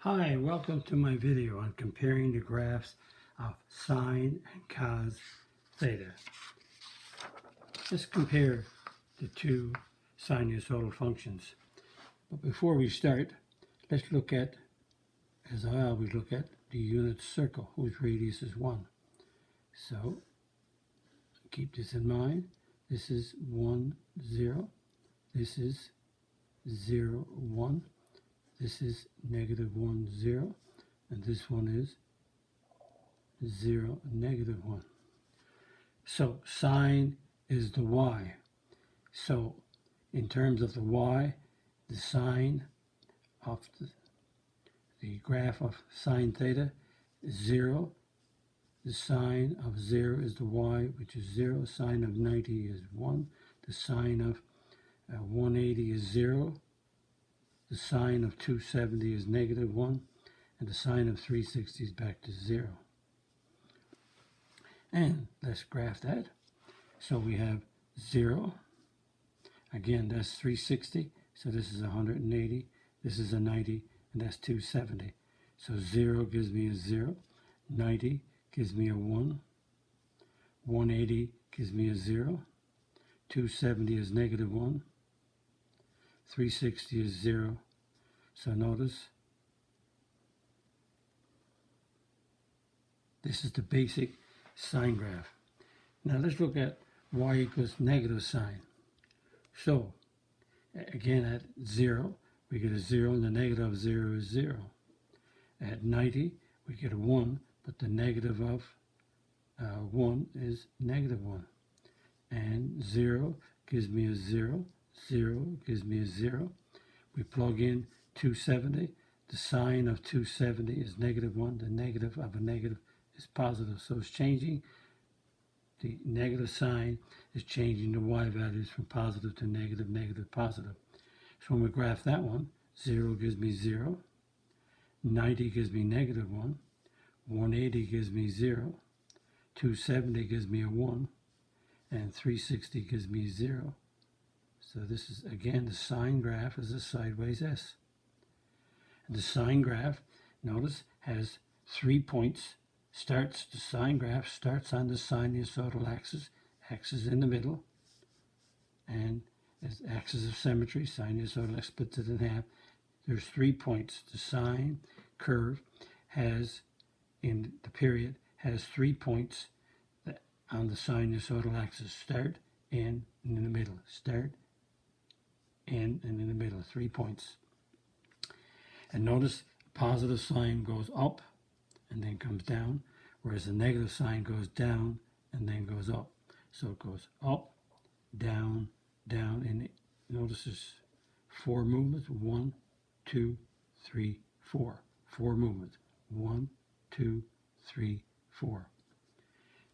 Hi, welcome to my video on comparing the graphs of sine and cos theta. Let's compare the two sinusoidal functions. But before we start, let's look at, as I always look at, the unit circle whose radius is 1. So keep this in mind. This is 1, 0. This is 0, 1. This is negative 1, 0. And this one is 0, negative 1. So sine is the y. So in terms of the y, the sine of the graph of sine theta is 0. The sine of 0 is the y, which is 0. Sine of 90 is 1. The sine of 180 is 0. The sine of 270 is negative 1. And the sine of 360 is back to 0. And let's graph that. So we have 0. Again, that's 360. So this is 180. This is a 90. And that's 270. So 0 gives me a 0. 90 gives me a 1. 180 gives me a 0. 270 is negative 1. 360 is 0. So notice this is the basic sine graph. Now let's look at y equals negative sine. So again at 0 we get a 0 and the negative of 0 is 0. At 90 we get a 1, but the negative of 1 is negative 1. And 0 gives me a 0. 0 gives me a 0. We plug in 270. The sine of 270 is negative 1. The negative of a negative is positive. So it's changing. The negative sign is changing the y values from positive to negative, negative, positive. So when we graph that one, 0 gives me 0. 90 gives me negative 1. 180 gives me 0. 270 gives me a 1. And 360 gives me 0. So this is, again, the sine graph is a sideways S. And the sine graph, notice, has 3 points. The sine graph starts on the sinusoidal axis. X is in the middle. And as axis of symmetry, sinusoidal x splits it in half. There's 3 points. The sine curve has, in the period, has 3 points that on the sinusoidal axis. Start, in, and in the middle. Start, in, and in the middle. 3 points. And notice positive sign goes up and then comes down, whereas the negative sign goes down and then goes up. So it goes up, down, down, and notice there's 4 movements. 1, 2, 3, 4. 4 movements. 1, 2, 3, 4.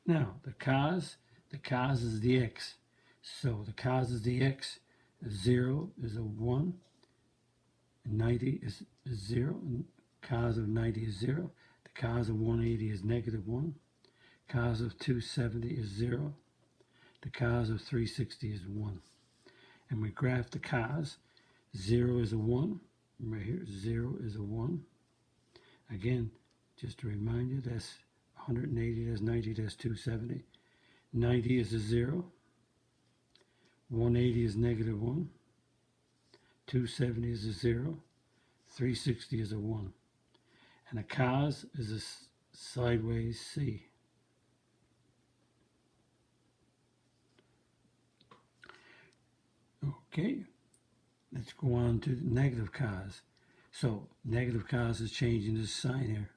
Now the cos is the x. So the cos is the x. 0 is a 1. 90 is 0. And cos of 90 is 0. The cos of 180 is negative 1. Cos of 270 is 0. The cos of 360 is 1. And we graph the cos. 0 is a 1. Right here, 0 is a 1. Again, just to remind you, that's 180, that's 90, that's 270. 90 is a 0. 180 is negative 1. 270 is a 0. 360 is a 1. And a cos is a sideways C. Okay, let's go on to negative cos. So negative cos is changing this sign here.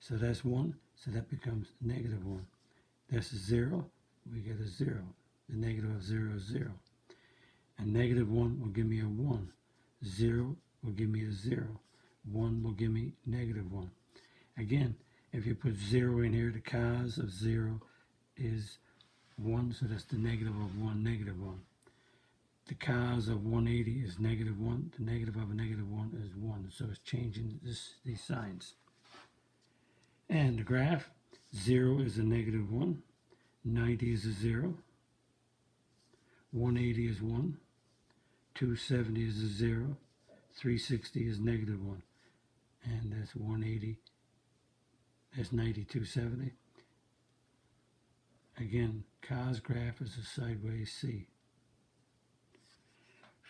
So that's 1, so that becomes negative 1. That's a 0, we get a 0. The negative of 0 is 0. And negative 1 will give me a 1. 0 will give me a 0. 1 will give me negative 1. Again, if you put 0 in here, the cos of 0 is 1, so that's the negative of 1, negative 1. The cos of 180 is negative 1. The negative of a negative 1 is 1. So it's changing these signs. And the graph, 0 is a negative 1. 90 is a 0. 180 is 1. 270 is a 0. 360 is negative 1. And that's 180. That's 9270. Again, cos graph is a sideways C.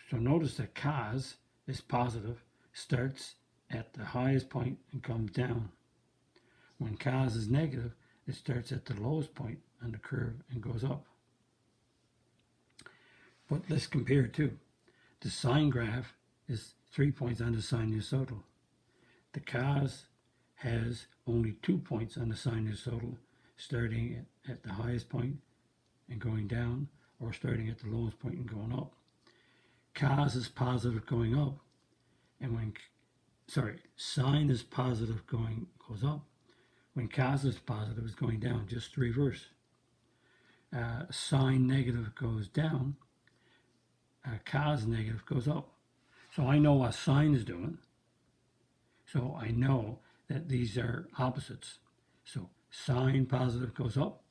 So notice that cos is positive, starts at the highest point and comes down. When cos is negative, it starts at the lowest point on the curve and goes up. But let's compare too. The sine graph is 3 points on the sinusoidal. The cos has only 2 points on the sinusoidal, starting at the highest point and going down, or starting at the lowest point and going up. Cos is positive going up, and sine is positive goes up. When cos is positive, it's going down, just the reverse. Sine negative goes down, cos negative goes up. So I know what sine is doing. So I know that these are opposites. So sine positive goes up,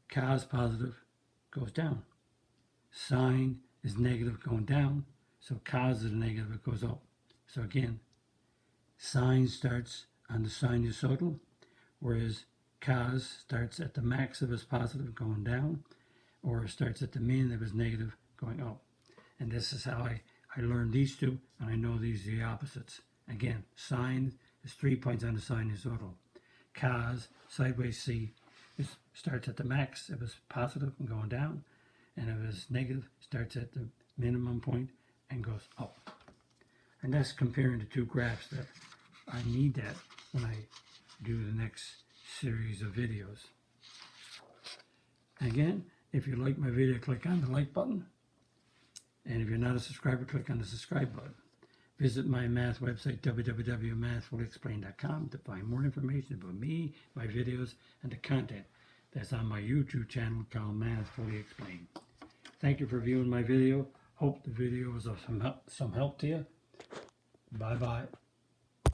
cos positive goes down. Sine is negative going down, so cos is negative, it goes up. So again, sine starts on the sinusoidal, whereas cos starts at the max of its positive going down, or starts at the min of its negative going up. And this is how I learned these two, and I know these are the opposites. Again, sine is 3 points on the sinusoidal. Cos, sideways C, starts at the max if it's positive and going down, and if it's negative, starts at the minimum point and goes up. And that's comparing the two graphs that I need that when I do the next series of videos. Again, if you like my video, click on the like button. And if you're not a subscriber, click on the subscribe button. Visit my math website, www.mathfullyexplained.com, to find more information about me, my videos, and the content that's on my YouTube channel called Math Fully Explained. Thank you for viewing my video. Hope the video was of some help to you. Bye-bye.